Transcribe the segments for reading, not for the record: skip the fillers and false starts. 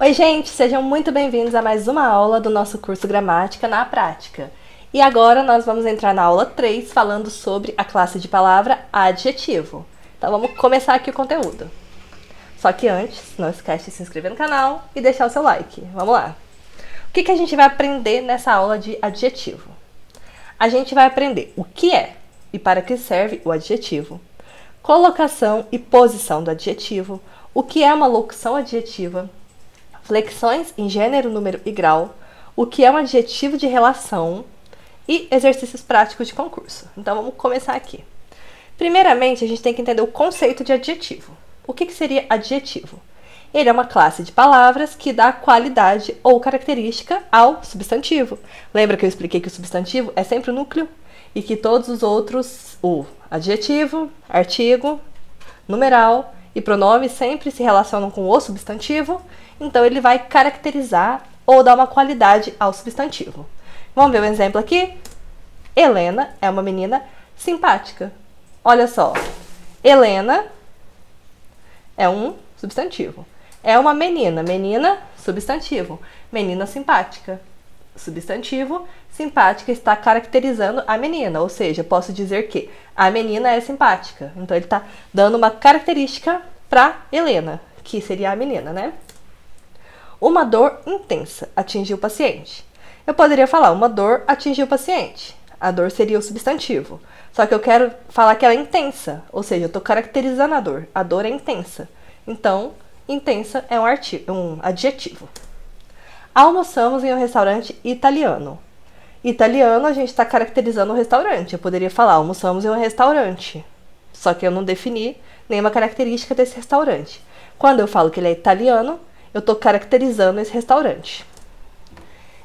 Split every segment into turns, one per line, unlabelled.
Oi, gente! Sejam muito bem-vindos a mais uma aula do nosso curso Gramática na Prática. E agora nós vamos entrar na aula 3, falando sobre a classe de palavra adjetivo. Então vamos começar aqui o conteúdo. Só que antes, não esquece de se inscrever no canal e deixar o seu like. Vamos lá! O que a gente vai aprender nessa aula de adjetivo? A gente vai aprender o que é e para que serve o adjetivo, colocação e posição do adjetivo, o que é uma locução adjetiva, flexões em gênero, número e grau, o que é um adjetivo de relação e exercícios práticos de concurso. Então vamos começar aqui. Primeiramente, a gente tem que entender o conceito de adjetivo. O que seria adjetivo? Ele é uma classe de palavras que dá qualidade ou característica ao substantivo. Lembra que eu expliquei que o substantivo é sempre o núcleo e que todos os outros, o adjetivo, artigo, numeral e pronome sempre se relacionam com o substantivo, então ele vai caracterizar ou dar uma qualidade ao substantivo. Vamos ver um exemplo aqui? Helena é uma menina simpática. Olha só, Helena é um substantivo. É uma menina, menina, substantivo. Menina simpática, substantivo. Simpática está caracterizando a menina, ou seja, posso dizer que a menina é simpática. Então ele está dando uma característica para Helena, que seria a menina, né? Uma dor intensa atingiu o paciente. Eu poderia falar, uma dor atingiu o paciente. A dor seria o substantivo. Só que eu quero falar que ela é intensa, ou seja, eu estou caracterizando a dor. A dor é intensa. Então, intensa é um adjetivo. Almoçamos em um restaurante italiano. Italiano, a gente está caracterizando o restaurante. Eu poderia falar, almoçamos em um restaurante. Só que eu não defini nenhuma característica desse restaurante. Quando eu falo que ele é italiano, eu estou caracterizando esse restaurante.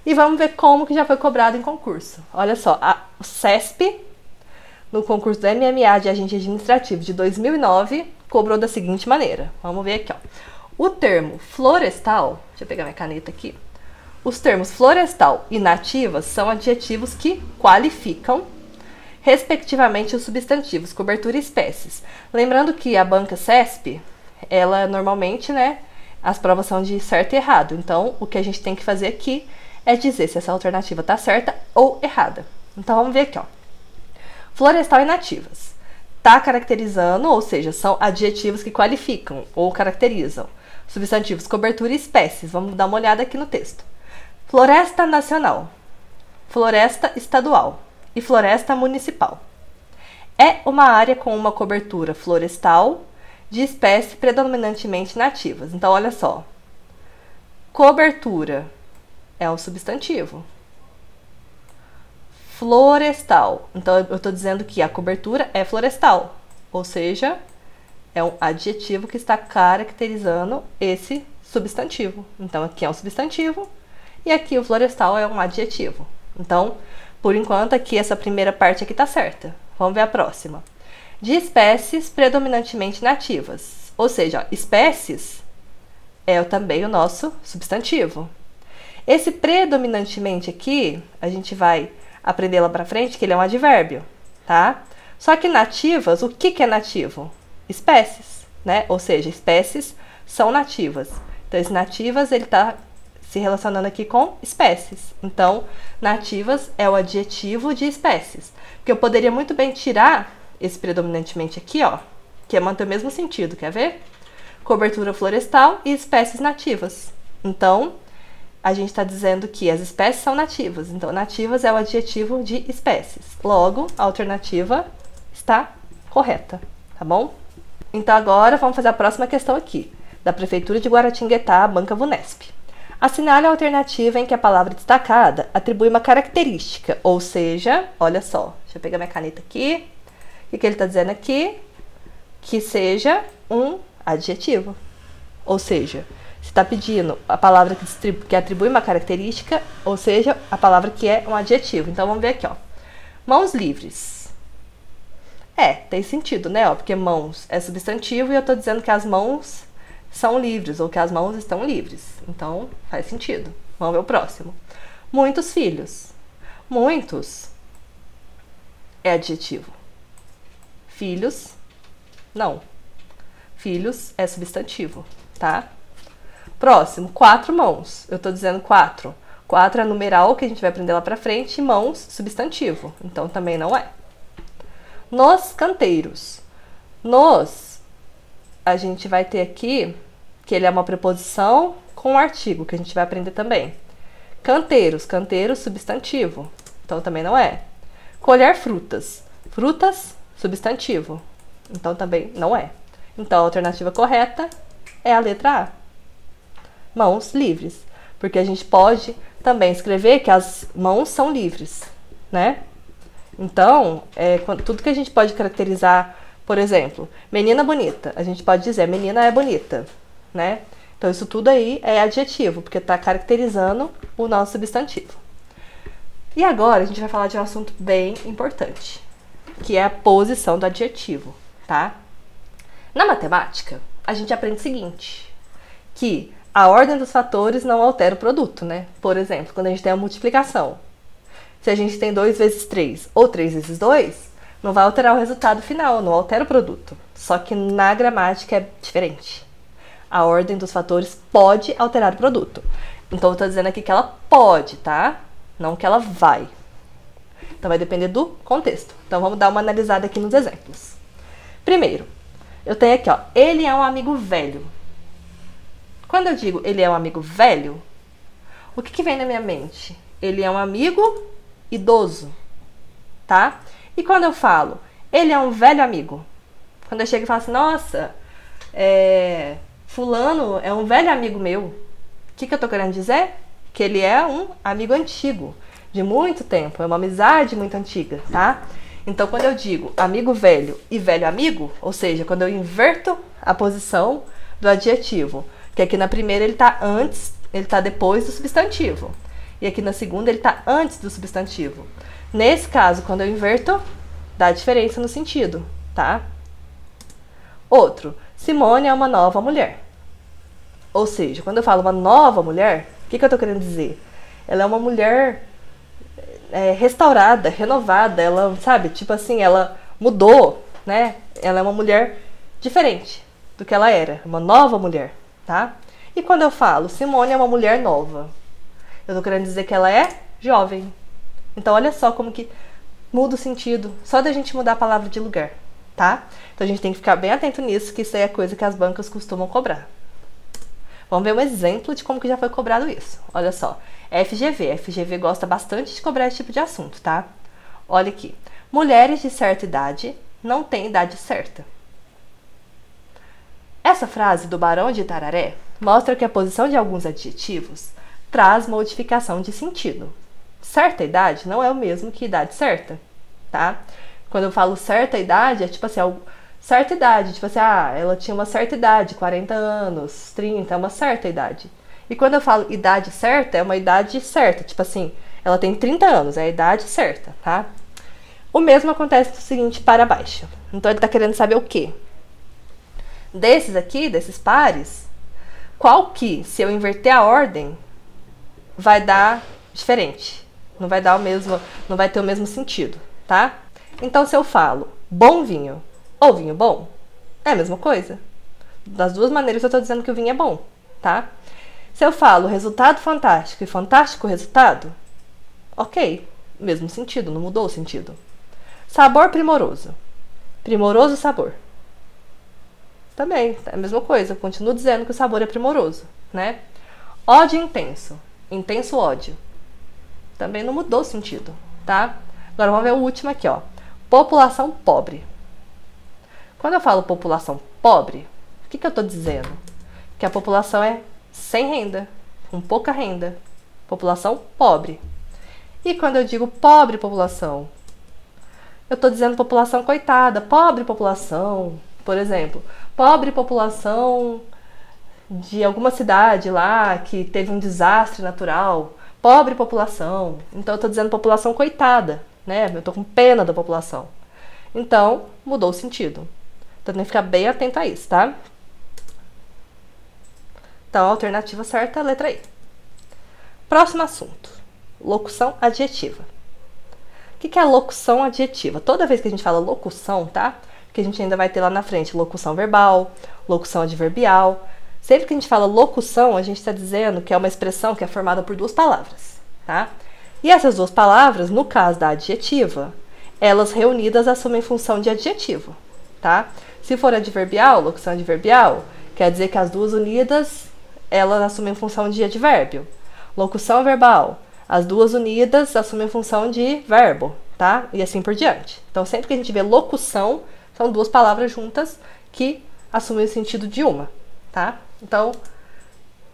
E vamos ver como que já foi cobrado em concurso. Olha só, o CESP, no concurso do MMA de agente administrativo de 2009, cobrou da seguinte maneira. Vamos ver aqui, ó. O termo florestal, deixa eu pegar minha caneta aqui. Os termos florestal e nativas são adjetivos que qualificam, respectivamente, os substantivos cobertura e espécies. Lembrando que a banca CESP, ela normalmente, né, as provas são de certo e errado. Então, o que a gente tem que fazer aqui é dizer se essa alternativa está certa ou errada. Então, vamos ver aqui, ó. Florestal e nativas. Está caracterizando, ou seja, são adjetivos que qualificam ou caracterizam. Substantivos cobertura e espécies. Vamos dar uma olhada aqui no texto. Floresta nacional, floresta estadual e floresta municipal. É uma área com uma cobertura florestal de espécies predominantemente nativas. Então, olha só. Cobertura é um substantivo. Florestal. Então, eu estou dizendo que a cobertura é florestal. Ou seja, é um adjetivo que está caracterizando esse substantivo. Então, aqui é um substantivo e aqui o florestal é um adjetivo. Então, por enquanto, aqui essa primeira parte aqui está certa. Vamos ver a próxima. De espécies predominantemente nativas. Ou seja, espécies é também o nosso substantivo. Esse predominantemente aqui, a gente vai aprender lá pra frente que ele é um advérbio, tá? Só que nativas, o que é nativo? Espécies, né? Ou seja, espécies são nativas. Então, esse nativas, ele tá se relacionando aqui com espécies. Então, nativas é o adjetivo de espécies. Porque eu poderia muito bem tirar esse predominantemente aqui, ó, que é manter o mesmo sentido, quer ver? Cobertura florestal e espécies nativas. Então, a gente está dizendo que as espécies são nativas. Então, nativas é o adjetivo de espécies. Logo, a alternativa está correta, tá bom? Então, agora vamos fazer a próxima questão aqui, da Prefeitura de Guaratinguetá, Banca Vunesp. Assinale a alternativa em que a palavra destacada atribui uma característica, ou seja, olha só, deixa eu pegar minha caneta aqui. O que ele está dizendo aqui? Que seja um adjetivo. Ou seja, se está pedindo a palavra que atribui uma característica, ou seja, a palavra que é um adjetivo. Então, vamos ver aqui, ó. Mãos livres. Tem sentido, né? Ó, porque mãos é substantivo e eu estou dizendo que as mãos são livres, ou que as mãos estão livres. Então, faz sentido. Vamos ver o próximo. Muitos filhos. Muitos é adjetivo. Filhos, não. Filhos é substantivo, tá? Próximo, 4 mãos. Eu tô dizendo 4. 4 é numeral, que a gente vai aprender lá pra frente, e mãos, substantivo. Então, também não é. Nos canteiros. Nos, a gente vai ter aqui, que ele é uma preposição com um artigo, que a gente vai aprender também. Canteiros, canteiro, substantivo. Então, também não é. Colher frutas. Frutas, substantivo. Então, também não é. Então, a alternativa correta é a letra A. Mãos livres. Porque a gente pode também escrever que as mãos são livres, né? Então, tudo que a gente pode caracterizar, por exemplo, menina bonita. A gente pode dizer, menina é bonita, né? Então, isso tudo aí é adjetivo, porque está caracterizando o nosso substantivo. E agora, a gente vai falar de um assunto bem importante, que é a posição do adjetivo, tá? Na matemática, a gente aprende o seguinte, que a ordem dos fatores não altera o produto, né? Por exemplo, quando a gente tem a multiplicação, se a gente tem 2 vezes 3 ou 3 vezes 2, não vai alterar o resultado final, não altera o produto. Só que na gramática é diferente. A ordem dos fatores pode alterar o produto. Então, eu estou dizendo aqui que ela pode, tá? Não que ela vai. Então, vai depender do contexto. Então, vamos dar uma analisada aqui nos exemplos. Primeiro, eu tenho aqui, ó, ele é um amigo velho. Quando eu digo ele é um amigo velho, o que vem na minha mente? Ele é um amigo idoso, tá? E quando eu falo, ele é um velho amigo. Quando eu chego e falo assim, nossa, fulano é um velho amigo meu. O que eu tô querendo dizer? Que ele é um amigo antigo, de muito tempo, é uma amizade muito antiga, tá? Então, quando eu digo amigo velho e velho amigo, ou seja, quando eu inverto a posição do adjetivo, que aqui na primeira ele tá antes, ele tá depois do substantivo. E aqui na segunda ele tá antes do substantivo. Nesse caso, quando eu inverto, dá diferença no sentido, tá? Outro, Simone é uma nova mulher. Ou seja, quando eu falo uma nova mulher, o que eu tô querendo dizer? Ela é uma mulher restaurada, renovada, ela, sabe, tipo assim, ela mudou, né? Ela é uma mulher diferente do que ela era, uma nova mulher, tá? E quando eu falo Simone é uma mulher nova, eu tô querendo dizer que ela é jovem. Então, olha só como que muda o sentido, só da gente mudar a palavra de lugar, tá? Então, a gente tem que ficar bem atento nisso, que isso aí é coisa que as bancas costumam cobrar. Vamos ver um exemplo de como que já foi cobrado isso. Olha só, FGV. FGV gosta bastante de cobrar esse tipo de assunto, tá? Olha aqui. Mulheres de certa idade não têm idade certa. Essa frase do Barão de Itararé mostra que a posição de alguns adjetivos traz modificação de sentido. Certa idade não é o mesmo que idade certa, tá? Quando eu falo certa idade, é tipo assim, certa idade, tipo assim, ela tinha uma certa idade, 40 anos, 30, é uma certa idade. E quando eu falo idade certa, é uma idade certa, tipo assim, ela tem 30 anos, é a idade certa, tá? O mesmo acontece do seguinte para baixo. Então, ele tá querendo saber o quê? Desses aqui, desses pares, qual que, se eu inverter a ordem, vai dar diferente? Não vai dar o mesmo, não vai ter o mesmo sentido, tá? Então, se eu falo bom vinho ou vinho bom, é a mesma coisa. Das duas maneiras eu tô dizendo que o vinho é bom, tá? Se eu falo resultado fantástico e fantástico resultado, ok, mesmo sentido, não mudou o sentido. Sabor primoroso. Primoroso sabor. Também, é a mesma coisa, eu continuo dizendo que o sabor é primoroso, né? Ódio intenso. Intenso ódio. Também não mudou o sentido, tá? Agora vamos ver o último aqui, ó. População pobre. Quando eu falo população pobre, o que eu tô dizendo? Que a população é sem renda, com pouca renda. População pobre. E quando eu digo pobre população, eu tô dizendo população coitada, pobre população. Por exemplo, pobre população de alguma cidade lá que teve um desastre natural. Pobre população. Então, eu tô dizendo população coitada, né? Eu tô com pena da população. Então, mudou o sentido. Então, tem que ficar bem atento a isso, tá? Então, a alternativa certa é a letra I. Próximo assunto. Locução adjetiva. O que é locução adjetiva? Toda vez que a gente fala locução, tá? Porque a gente ainda vai ter lá na frente locução verbal, locução adverbial. Sempre que a gente fala locução, a gente está dizendo que é uma expressão que é formada por duas palavras, tá? E essas duas palavras, no caso da adjetiva, elas reunidas assumem função de adjetivo, tá? Se for adverbial, locução adverbial, quer dizer que as duas unidas, elas assumem função de advérbio. Locução verbal, as duas unidas assumem função de verbo, tá? E assim por diante. Então, sempre que a gente vê locução, são duas palavras juntas que assumem o sentido de uma, tá? Então,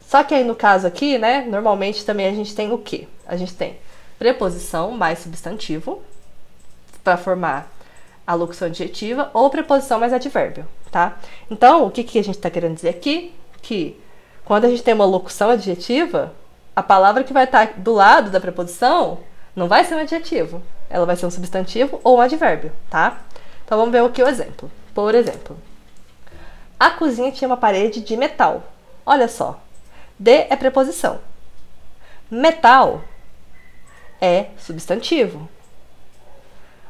só que aí no caso aqui, né, normalmente também a gente tem o quê? A gente tem preposição mais substantivo para formar a locução adjetiva ou preposição mais advérbio, tá? Então, o que a gente está querendo dizer aqui? Que quando a gente tem uma locução adjetiva, a palavra que vai estar do lado da preposição não vai ser um adjetivo, ela vai ser um substantivo ou um advérbio, tá? Então, vamos ver aqui o exemplo. Por exemplo, a cozinha tinha uma parede de metal. Olha só, de é preposição. Metal é substantivo.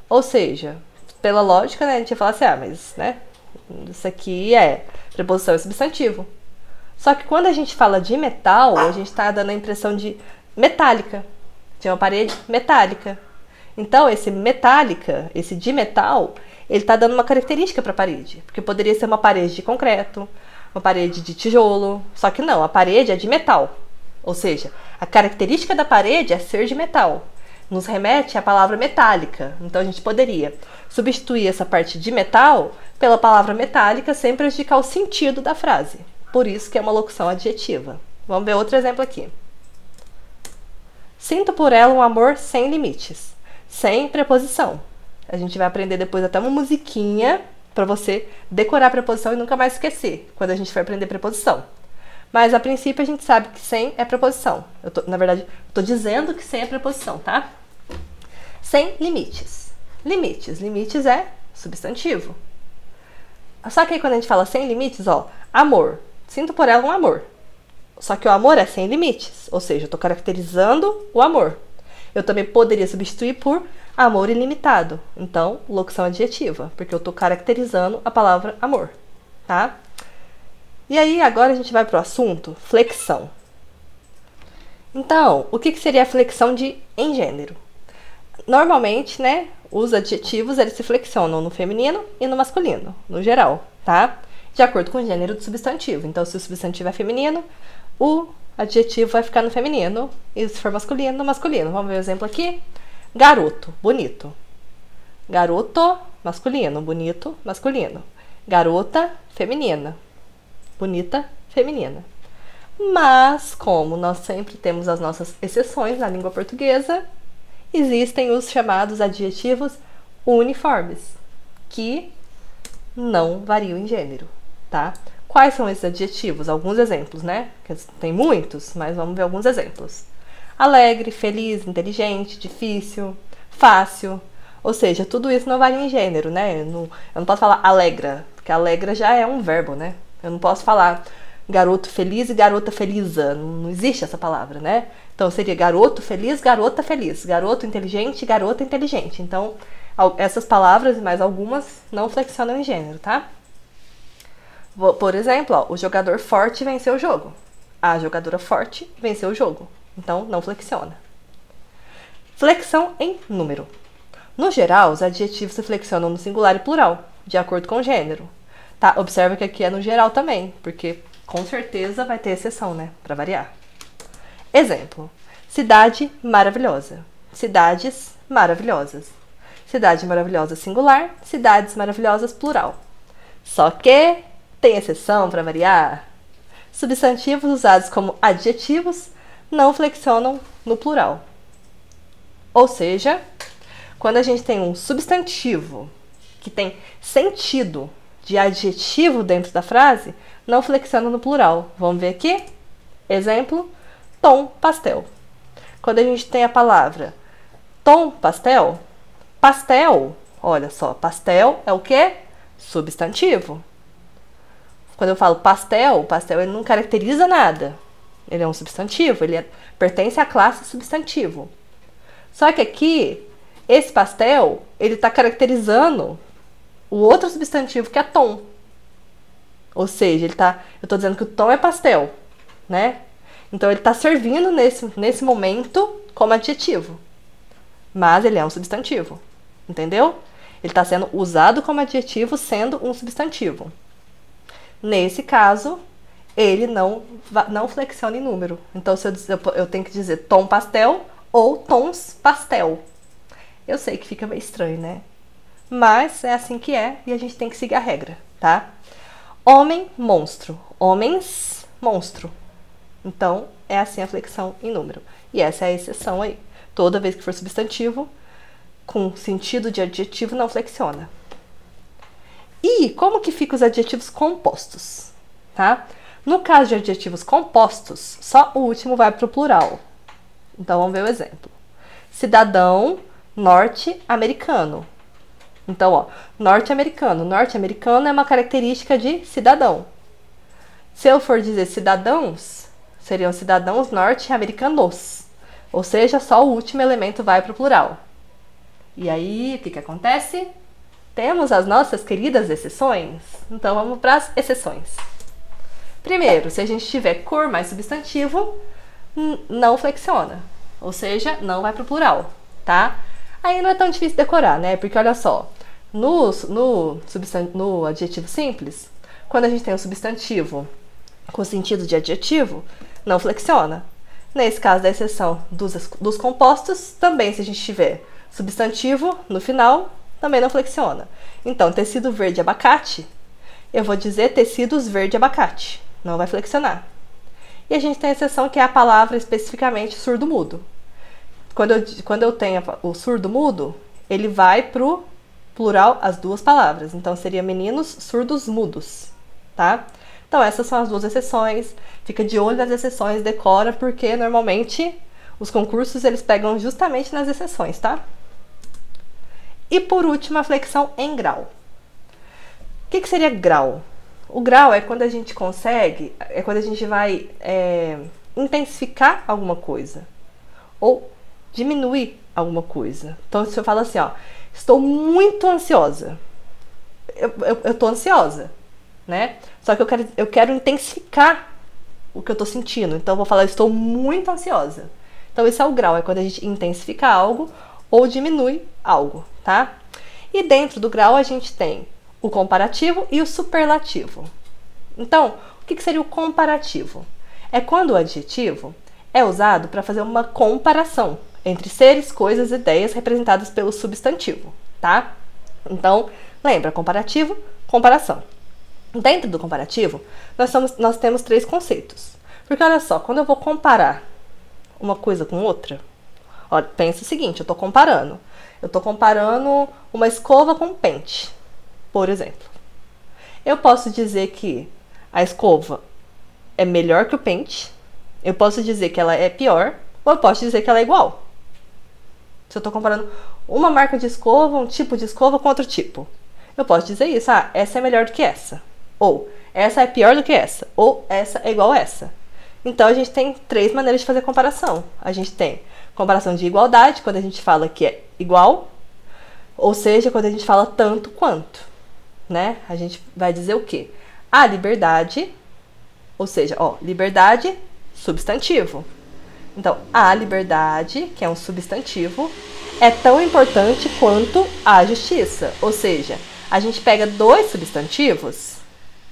Ou seja, pela lógica, né, a gente ia falar assim, mas, né, isso aqui é preposição e substantivo. Só que quando a gente fala de metal, a gente está dando a impressão de metálica. Tinha uma parede metálica. Então, esse metálica, esse de metal, ele está dando uma característica para a parede. Porque poderia ser uma parede de concreto, uma parede de tijolo. Só que não, a parede é de metal. Ou seja, a característica da parede é ser de metal. Nos remete à palavra metálica. Então, a gente poderia substituir essa parte de metal pela palavra metálica sem prejudicar o sentido da frase. Por isso que é uma locução adjetiva. Vamos ver outro exemplo aqui. Sinto por ela um amor sem limites. Sem preposição. A gente vai aprender depois até uma musiquinha para você decorar a preposição e nunca mais esquecer quando a gente for aprender preposição. Mas, a princípio, a gente sabe que sem é preposição. Na verdade, estou dizendo que sem é preposição, tá? Sem limites. Limites. Limites é substantivo. Só que aí, quando a gente fala sem limites, ó, amor. Sinto por ela um amor. Só que o amor é sem limites. Ou seja, eu estou caracterizando o amor. Eu também poderia substituir por amor ilimitado. Então, locução adjetiva, porque eu estou caracterizando a palavra amor, tá? E aí, agora a gente vai para o assunto flexão. Então, o que seria a flexão de em gênero? Normalmente, né, os adjetivos, eles se flexionam no feminino e no masculino, no geral, tá? De acordo com o gênero do substantivo. Então, se o substantivo é feminino, o adjetivo vai ficar no feminino, e se for masculino, no masculino. Vamos ver o exemplo aqui. Garoto, bonito. Garoto, masculino. Bonito, masculino. Garota, feminina. Bonita, feminina. Mas, como nós sempre temos as nossas exceções na língua portuguesa, existem os chamados adjetivos uniformes, que não variam em gênero, tá? Quais são esses adjetivos? Alguns exemplos, né? Tem muitos, mas vamos ver alguns exemplos. Alegre, feliz, inteligente, difícil, fácil. Ou seja, tudo isso não varia em gênero, né? Eu não posso falar alegra, porque alegra já é um verbo, né? Eu não posso falar garoto feliz e garota feliza. Não existe essa palavra, né? Então, seria garoto feliz, garota feliz. Garoto inteligente, garota inteligente. Então, essas palavras e mais algumas não flexionam em gênero, tá? Por exemplo, ó, o jogador forte venceu o jogo. A jogadora forte venceu o jogo. Então, não flexiona. Flexão em número. No geral, os adjetivos se flexionam no singular e plural, de acordo com o gênero. Tá? Observa que aqui é no geral também, porque com certeza vai ter exceção, né? Para variar. Exemplo. Cidade maravilhosa. Cidades maravilhosas. Cidade maravilhosa singular, cidades maravilhosas plural. Só que tem exceção para variar. Substantivos usados como adjetivos não flexionam no plural. Ou seja, quando a gente tem um substantivo que tem sentido de adjetivo dentro da frase, não flexiona no plural. Vamos ver aqui? Exemplo, tom pastel. Quando a gente tem a palavra tom pastel, pastel, olha só, pastel é o quê? Substantivo. Quando eu falo pastel, o pastel ele não caracteriza nada. Ele é um substantivo, pertence à classe substantivo. Só que aqui, esse pastel, ele está caracterizando o outro substantivo que é tom. Ou seja, eu tô dizendo que o tom é pastel, né? Então, ele tá servindo nesse momento como adjetivo. Mas ele é um substantivo, entendeu? Ele está sendo usado como adjetivo sendo um substantivo. Nesse caso, ele não flexiona em número. Então, se eu tenho que dizer tom pastel ou tons pastel. Eu sei que fica meio estranho, né? Mas é assim que é e a gente tem que seguir a regra, tá? Homem, monstro. Homens, monstro. Então, é assim a flexão em número. E essa é a exceção aí. Toda vez que for substantivo, com sentido de adjetivo, não flexiona. E como que ficam os adjetivos compostos? Tá? No caso de adjetivos compostos, só o último vai para o plural. Então, vamos ver o exemplo. Cidadão norte-americano. Então, ó, norte-americano. Norte-americano é uma característica de cidadão. Se eu for dizer cidadãos, seriam cidadãos norte-americanos. Ou seja, só o último elemento vai para o plural. E aí, o que acontece? Temos as nossas queridas exceções. Então, vamos para as exceções. Primeiro, se a gente tiver cor mais substantivo, não flexiona. Ou seja, não vai para o plural, tá? Aí não é tão difícil decorar, né? Porque olha só, no adjetivo simples, quando a gente tem um substantivo com sentido de adjetivo, não flexiona. Nesse caso da exceção dos compostos, também se a gente tiver substantivo no final, também não flexiona. Então, tecido verde abacate, eu vou dizer tecidos verde abacate. Não vai flexionar. E a gente tem a exceção que é a palavra especificamente surdo-mudo. Quando eu tenho o surdo-mudo, ele vai pro plural as duas palavras. Então, seria meninos surdos-mudos, tá? Então, essas são as duas exceções. Fica de olho nas exceções, decora, porque normalmente os concursos eles pegam justamente nas exceções, tá? E por último, a flexão em grau. O que seria grau? O grau é quando a gente consegue, é quando a gente vai intensificar alguma coisa ou diminuir alguma coisa. Então, se eu falo assim, ó, estou muito ansiosa, eu tô ansiosa, né? Só que eu quero intensificar o que eu tô sentindo. Então, eu vou falar, estou muito ansiosa. Então, esse é o grau, é quando a gente intensifica algo ou diminui algo, tá? E dentro do grau, a gente tem o comparativo e o superlativo. Então, o que seria o comparativo? É quando o adjetivo é usado para fazer uma comparação entre seres, coisas, ideias representadas pelo substantivo, tá? Então, lembra, comparativo, comparação. Dentro do comparativo, nós temos três conceitos. Porque olha só, quando eu vou comparar uma coisa com outra, olha, pensa o seguinte, eu estou comparando uma escova com um pente, por exemplo. Eu posso dizer que a escova é melhor que o pente, eu posso dizer que ela é pior, ou eu posso dizer que ela é igual. Se eu estou comparando uma marca de escova, um tipo de escova com outro tipo, eu posso dizer isso, essa é melhor do que essa, ou essa é pior do que essa, ou essa é igual a essa. Então, a gente tem três maneiras de fazer comparação. A gente tem comparação de igualdade, quando a gente fala que é igual, ou seja, quando a gente fala tanto quanto, né? A gente vai dizer o quê? A liberdade, ou seja, ó, liberdade, substantivo. Então, a liberdade, que é um substantivo, é tão importante quanto a justiça. Ou seja, a gente pega dois substantivos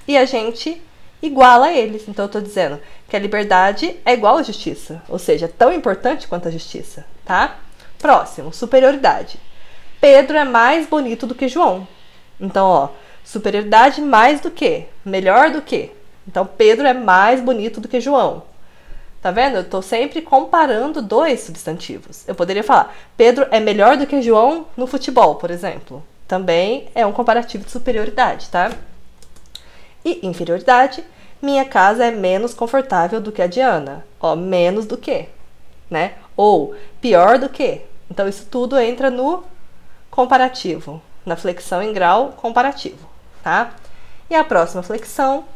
e a gente iguala eles. Então, eu estou dizendo que a liberdade é igual à justiça. Ou seja, é tão importante quanto a justiça, tá? Próximo, superioridade. Pedro é mais bonito do que João. Então, ó, superioridade mais do que, melhor do que. Então, Pedro é mais bonito do que João. Tá vendo? Eu estou sempre comparando dois substantivos. Eu poderia falar, Pedro é melhor do que João no futebol, por exemplo. Também é um comparativo de superioridade, tá? E inferioridade, minha casa é menos confortável do que a de Ana. Ó, menos do que, né? Ou pior do que. Então, isso tudo entra no comparativo, na flexão em grau comparativo, tá? E a próxima flexão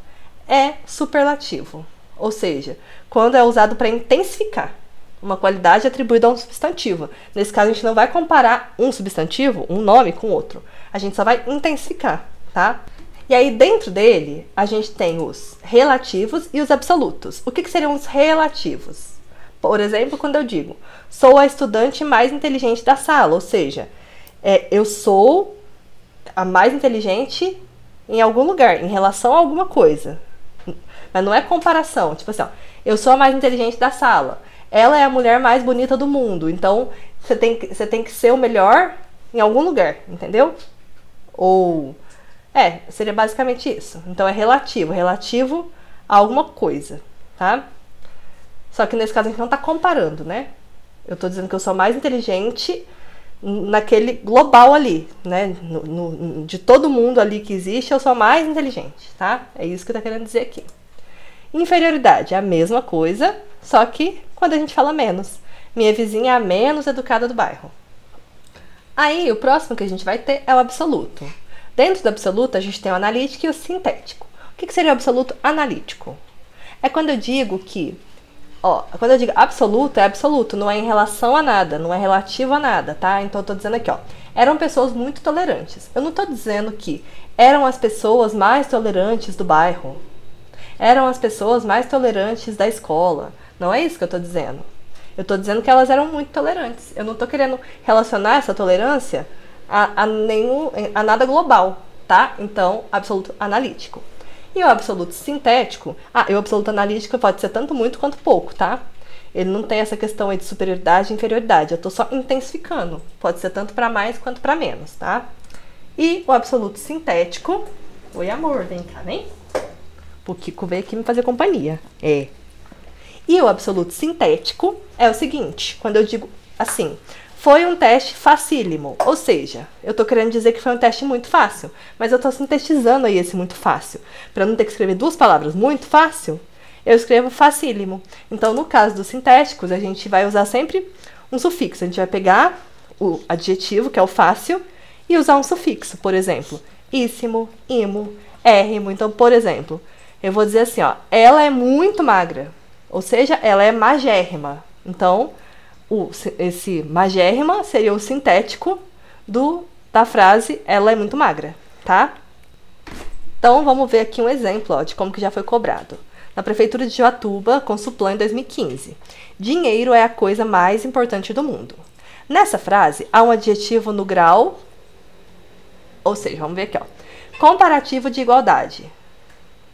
é superlativo. Ou seja, quando é usado para intensificar uma qualidade atribuída a um substantivo. Nesse caso, a gente não vai comparar um substantivo, um nome, com outro. A gente só vai intensificar, tá? E aí, dentro dele, a gente tem os relativos e os absolutos. O que seriam os relativos? Por exemplo, quando eu digo, sou a estudante mais inteligente da sala, ou seja, eu sou a mais inteligente em algum lugar, em relação a alguma coisa. Mas não é comparação, tipo assim, ó, eu sou a mais inteligente da sala, ela é a mulher mais bonita do mundo, então você tem que ser o melhor em algum lugar, entendeu? Ou, seria basicamente isso. Então é relativo a alguma coisa, tá? Só que nesse caso a gente não tá comparando, né? Eu tô dizendo que eu sou mais inteligente naquele global ali, né? De todo mundo ali que existe, eu sou mais inteligente, tá? É isso que tá querendo dizer aqui. Inferioridade é a mesma coisa, só que quando a gente fala menos. Minha vizinha é a menos educada do bairro. Aí, o próximo que a gente vai ter é o absoluto. Dentro do absoluto, a gente tem o analítico e o sintético. O que seria o absoluto analítico? É quando eu digo que quando eu digo absoluto, é absoluto, não é em relação a nada, não é relativo a nada, tá? Então eu tô dizendo aqui, eram pessoas muito tolerantes. Eu não tô dizendo que eram as pessoas mais tolerantes do bairro, eram as pessoas mais tolerantes da escola. Não é isso que eu tô dizendo. Eu tô dizendo que elas eram muito tolerantes. Eu não tô querendo relacionar essa tolerância a nada global, tá? Então, absoluto analítico. E o absoluto sintético, e o absoluto analítico pode ser tanto muito quanto pouco, tá? Ele não tem essa questão aí de superioridade e inferioridade, eu tô só intensificando. Pode ser tanto para mais quanto para menos, tá? E o absoluto sintético, oi amor, vem cá, vem. O Kiko veio aqui me fazer companhia. E o absoluto sintético é o seguinte, quando eu digo assim, foi um teste facílimo, ou seja, eu tô querendo dizer que foi um teste muito fácil, mas eu tô sintetizando aí esse muito fácil. Para não ter que escrever duas palavras muito fácil, eu escrevo facílimo. Então, no caso dos sintéticos, a gente vai usar sempre um sufixo. A gente vai pegar o adjetivo, que é o fácil, e usar um sufixo. Por exemplo, íssimo, imo, érrimo. Então, por exemplo, eu vou dizer assim, ela é muito magra, ou seja, ela é magérrima. Então, esse magérrima seria o sintético da frase ela é muito magra, tá? Então, vamos ver aqui um exemplo de como que já foi cobrado. Na Prefeitura de Joatuba, com Suplan em 2015. Dinheiro é a coisa mais importante do mundo. Nessa frase, há um adjetivo no grau, ou seja, vamos ver aqui, comparativo de igualdade.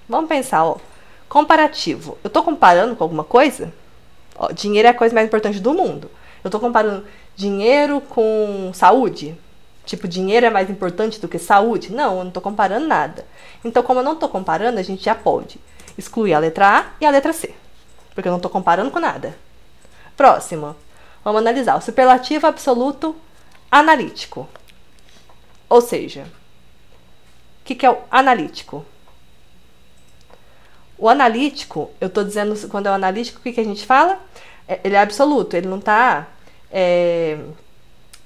Vamos pensar, comparativo. Eu estou comparando com alguma coisa? Dinheiro é a coisa mais importante do mundo. Eu estou comparando dinheiro com saúde? Tipo, dinheiro é mais importante do que saúde? Não, eu não estou comparando nada. Então, como eu não estou comparando, a gente já pode excluir a letra A e a letra C. Porque eu não estou comparando com nada. Próximo. Vamos analisar o superlativo absoluto analítico. Ou seja, o que é o analítico? O analítico, eu estou dizendo, quando é o analítico, o que a gente fala? Ele é absoluto, ele não está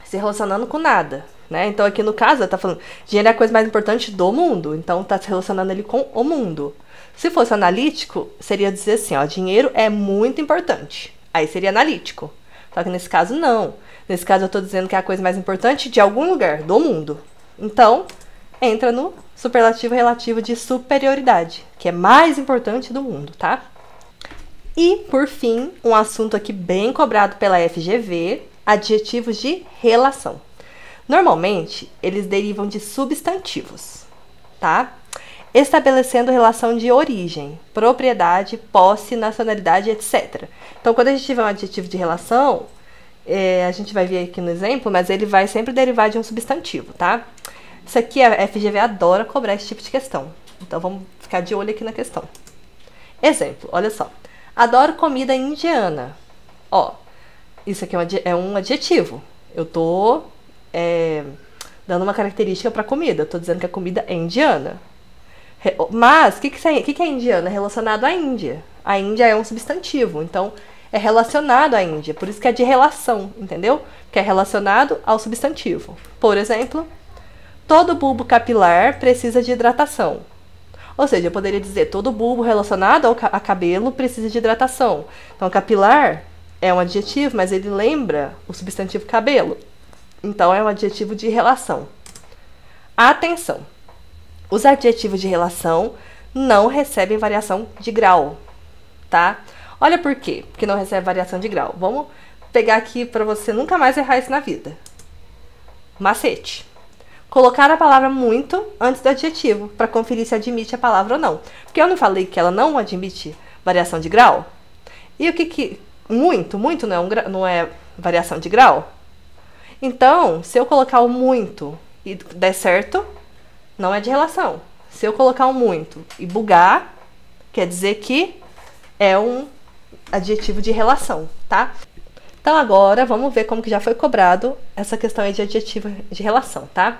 se relacionando com nada, né? Então, aqui no caso, está falando, dinheiro é a coisa mais importante do mundo, então está se relacionando ele com o mundo. Se fosse analítico, seria dizer assim, dinheiro é muito importante. Aí seria analítico. Só que nesse caso, não. Nesse caso, eu estou dizendo que é a coisa mais importante de algum lugar, do mundo. Então, entra no superlativo relativo de superioridade, que é mais importante do mundo, tá? E, por fim, um assunto aqui bem cobrado pela FGV, adjetivos de relação. Normalmente, eles derivam de substantivos, tá? Estabelecendo relação de origem, propriedade, posse, nacionalidade, etc. Então, quando a gente tiver um adjetivo de relação, a gente vai ver aqui no exemplo, mas ele vai sempre derivar de um substantivo, tá? Isso aqui, a FGV adora cobrar esse tipo de questão. Então, vamos ficar de olho aqui na questão. Exemplo, olha só. Adoro comida indiana. Isso aqui é um adjetivo. Eu tô dando uma característica para a comida. Eu tô dizendo que a comida é indiana. Mas, o que é indiana? É relacionado à Índia. A Índia é um substantivo, então é relacionado à Índia. Por isso que é de relação, entendeu? Que é relacionado ao substantivo. Por exemplo, todo bulbo capilar precisa de hidratação. Ou seja, eu poderia dizer, todo bulbo relacionado a cabelo precisa de hidratação. Então, capilar é um adjetivo, mas ele lembra o substantivo cabelo. Então, é um adjetivo de relação. Atenção! Os adjetivos de relação não recebem variação de grau, tá? Olha por quê que não recebe variação de grau. Vamos pegar aqui para você nunca mais errar isso na vida. Macete. Colocar a palavra muito antes do adjetivo, para conferir se admite a palavra ou não. Porque eu não falei que ela não admite variação de grau? E o que muito não é variação de grau? Então, se eu colocar o muito e der certo, não é de relação. Se eu colocar o muito e bugar, quer dizer que é um adjetivo de relação, tá? Então agora vamos ver como que já foi cobrado essa questão aí de adjetivo de relação, tá?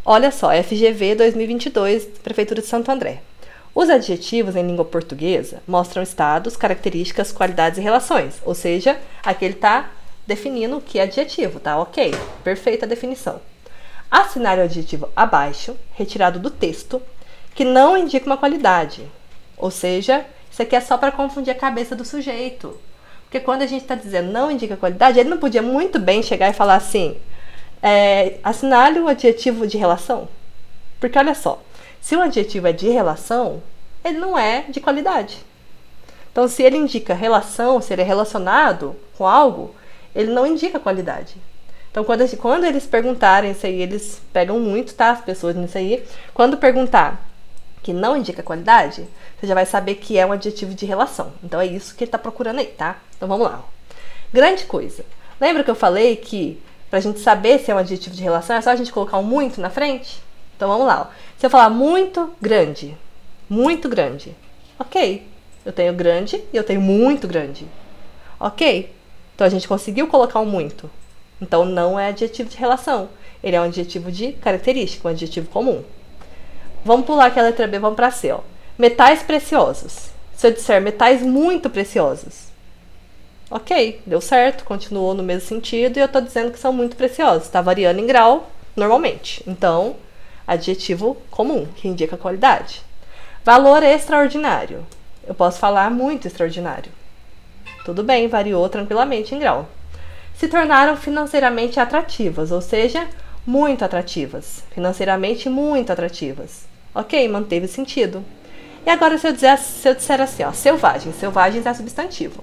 Olha só, FGV 2022, Prefeitura de Santo André. Os adjetivos em língua portuguesa mostram estados, características, qualidades e relações. Ou seja, aqui ele está definindo o que é adjetivo, tá? Ok, perfeita definição. Assinar o adjetivo abaixo, retirado do texto, que não indica uma qualidade. Ou seja, isso aqui é só para confundir a cabeça do sujeito. Porque quando a gente está dizendo não indica qualidade, ele não podia muito bem chegar e falar assim, assinale o adjetivo de relação. Porque olha só, se o adjetivo é de relação, ele não é de qualidade. Então, se ele indica relação, se ele é relacionado com algo, ele não indica qualidade. Então, quando eles perguntarem isso aí, eles pegam muito, tá? As pessoas nisso aí. Quando perguntar que não indica qualidade, você já vai saber que é um adjetivo de relação. Então, é isso que ele está procurando aí, tá? Então, vamos lá. Grande coisa. Lembra que eu falei que pra gente saber se é um adjetivo de relação, é só a gente colocar um muito na frente? Então, vamos lá. Ó. Se eu falar muito grande, ok. Eu tenho grande e eu tenho muito grande. Ok. Então, a gente conseguiu colocar um muito. Então, não é adjetivo de relação. Ele é um adjetivo de característica, um adjetivo comum. Vamos pular aqui a letra B, vamos para C. Ó. Metais preciosos. Se eu disser metais muito preciosos. Ok, deu certo, continuou no mesmo sentido e eu estou dizendo que são muito preciosos. Está variando em grau normalmente. Então, adjetivo comum, que indica qualidade. Valor extraordinário. Eu posso falar muito extraordinário. Tudo bem, variou tranquilamente em grau. Se tornaram financeiramente atrativas, ou seja, muito atrativas. Financeiramente muito atrativas. Ok, manteve sentido. E agora se eu disser assim, ó, selvagens. Selvagens é substantivo.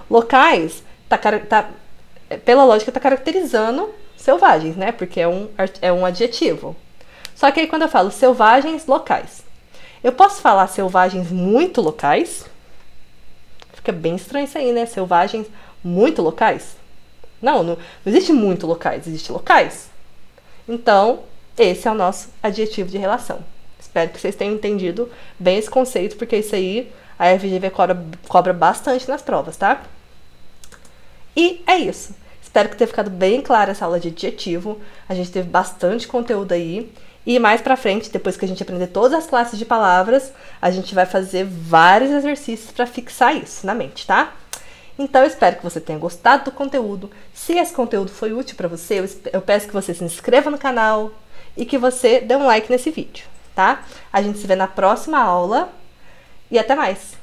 Locais, pela lógica, está caracterizando selvagens, né? Porque é um adjetivo. Só que aí quando eu falo selvagens locais, eu posso falar selvagens muito locais? Fica bem estranho isso aí, né? Selvagens muito locais? Não existe muito locais, existe locais. Então, esse é o nosso adjetivo de relação. Espero que vocês tenham entendido bem esse conceito, porque isso aí a FGV cobra bastante nas provas, tá? E é isso. Espero que tenha ficado bem clara essa aula de adjetivo. A gente teve bastante conteúdo aí. E mais pra frente, depois que a gente aprender todas as classes de palavras, a gente vai fazer vários exercícios para fixar isso na mente, tá? Então, eu espero que você tenha gostado do conteúdo. Se esse conteúdo foi útil para você, eu peço que você se inscreva no canal e que você dê um like nesse vídeo, tá? A gente se vê na próxima aula e até mais!